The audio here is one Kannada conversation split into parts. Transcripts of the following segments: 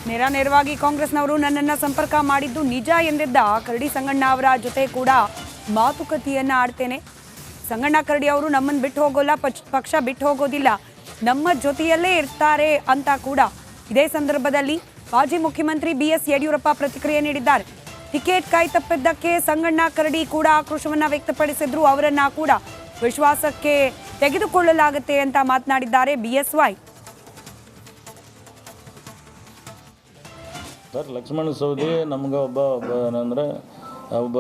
ನೇರವಾಗಿ ಕಾಂಗ್ರೆಸ್ನವರು ನನ್ನನ್ನು ಸಂಪರ್ಕ ಮಾಡಿದ್ದು ನಿಜ ಎಂದಿದ್ದ ಕರಡಿ ಸಂಗಣ್ಣ ಅವರ ಜೊತೆ ಕೂಡ ಮಾತುಕತೆಯನ್ನ ಆಡ್ತೇನೆ. ಸಂಗಣ್ಣ ಕರಡಿ ಅವರು ನಮ್ಮನ್ನು ಬಿಟ್ಟು ಹೋಗೋಲ್ಲ, ಪಕ್ಷ ಬಿಟ್ಟು ಹೋಗೋದಿಲ್ಲ, ನಮ್ಮ ಜೊತೆಯಲ್ಲೇ ಇರ್ತಾರೆ ಅಂತ ಕೂಡ ಇದೇ ಸಂದರ್ಭದಲ್ಲಿ ಮಾಜಿ ಮುಖ್ಯಮಂತ್ರಿ BS ಯಡಿಯೂರಪ್ಪ ಪ್ರತಿಕ್ರಿಯೆ ನೀಡಿದ್ದಾರೆ. ಟಿಕೆಟ್ ಕೈತಪ್ಪಿದ್ದಕ್ಕೆ ಸಂಗಣ್ಣ ಕರಡಿ ಕೂಡ ಆಕ್ರೋಶವನ್ನ ವ್ಯಕ್ತಪಡಿಸಿದ್ರು. ಅವರನ್ನ ಕೂಡ ವಿಶ್ವಾಸಕ್ಕೆ ತೆಗೆದುಕೊಳ್ಳಲಾಗುತ್ತೆ ಅಂತ ಮಾತನಾಡಿದ್ದಾರೆ BSY. ಸರ್, ಲಕ್ಷ್ಮಣ ಸವದಿ ನಮ್ಗೆ ಒಬ್ಬ ಅಂದರೆ ಒಬ್ಬ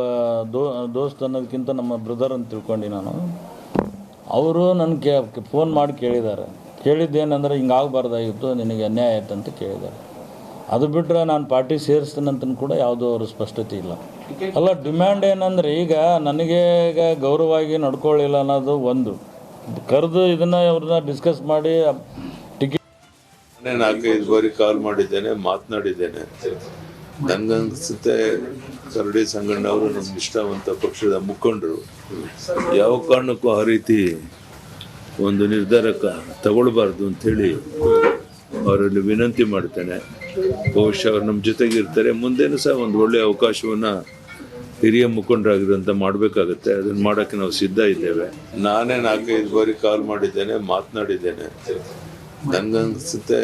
ದೋಸ್ತ್ ಅನ್ನೋದಕ್ಕಿಂತ ನಮ್ಮ ಬ್ರದರ್ ಅಂತ ತಿಳ್ಕೊಂಡು ನಾನು. ಅವರು ನನಗೆ ಫೋನ್ ಮಾಡಿ ಕೇಳಿದ್ದಾರೆ. ಕೇಳಿದ್ದೇನೆಂದರೆ ಹಿಂಗಾಗಬಾರ್ದಾಗಿತ್ತು, ನಿನಗೆ ಅನ್ಯಾಯ ಆಯ್ತು ಅಂತ ಕೇಳಿದ್ದಾರೆ. ಅದು ಬಿಟ್ಟರೆ ನಾನು ಪಾರ್ಟಿ ಸೇರಿಸ್ತೇನಂತನೂ ಕೂಡ ಯಾವುದೂ ಅವ್ರ ಸ್ಪಷ್ಟತೆ ಇಲ್ಲ. ಅಲ್ಲ, ಡಿಮ್ಯಾಂಡ್ ಏನಂದರೆ ಈಗ ನನಗೆ ಈಗ ಗೌರವವಾಗಿ ನಡ್ಕೊಳ್ಳಿಲ್ಲ ಅನ್ನೋದು ಒಂದು. ಕರೆದು ಇದನ್ನು ಅವ್ರನ್ನ ಡಿಸ್ಕಸ್ ಮಾಡಿ ನಾನು 4-5 ಬಾರಿ ಕಾಲ್ ಮಾಡಿದ್ದೇನೆ, ಮಾತನಾಡಿದ್ದೇನೆ. ನನಗನ್ಸುತ್ತೆ ಕರಡಿ ಸಂಗಣ್ಣ ಅವರು ನಮ್ಮ ನಿಷ್ಠಾವಂತ ಪಕ್ಷದ ಮುಖಂಡರು. ಯಾವ ಕಾರಣಕ್ಕೂ ಆ ರೀತಿ ಒಂದು ನಿರ್ಧಾರಕ್ಕೆ ತಗೊಳ್ಬಾರ್ದು ಅಂಥೇಳಿ ಅವರಲ್ಲಿ ವಿನಂತಿ ಮಾಡ್ತೇನೆ. ಬಹುಶಃ ಅವ್ರು ನಮ್ಮ ಜೊತೆಗೆ ಇರ್ತಾರೆ. ಮುಂದೇನು ಸಹ ಒಂದು ಒಳ್ಳೆಯ ಅವಕಾಶವನ್ನು ಹಿರಿಯ ಮುಖಂಡರಾಗಿರೋಂಥ ಮಾಡಬೇಕಾಗತ್ತೆ. ಅದನ್ನು ಮಾಡೋಕ್ಕೆ ನಾವು ಸಿದ್ಧ ಇದ್ದೇವೆ. ನಾನೇ 4-5 ಬಾರಿ ಕಾಲ್ ಮಾಡಿದ್ದೇನೆ, ಮಾತನಾಡಿದ್ದೇನೆ. ನನಗನ್ಸುತ್ತೆ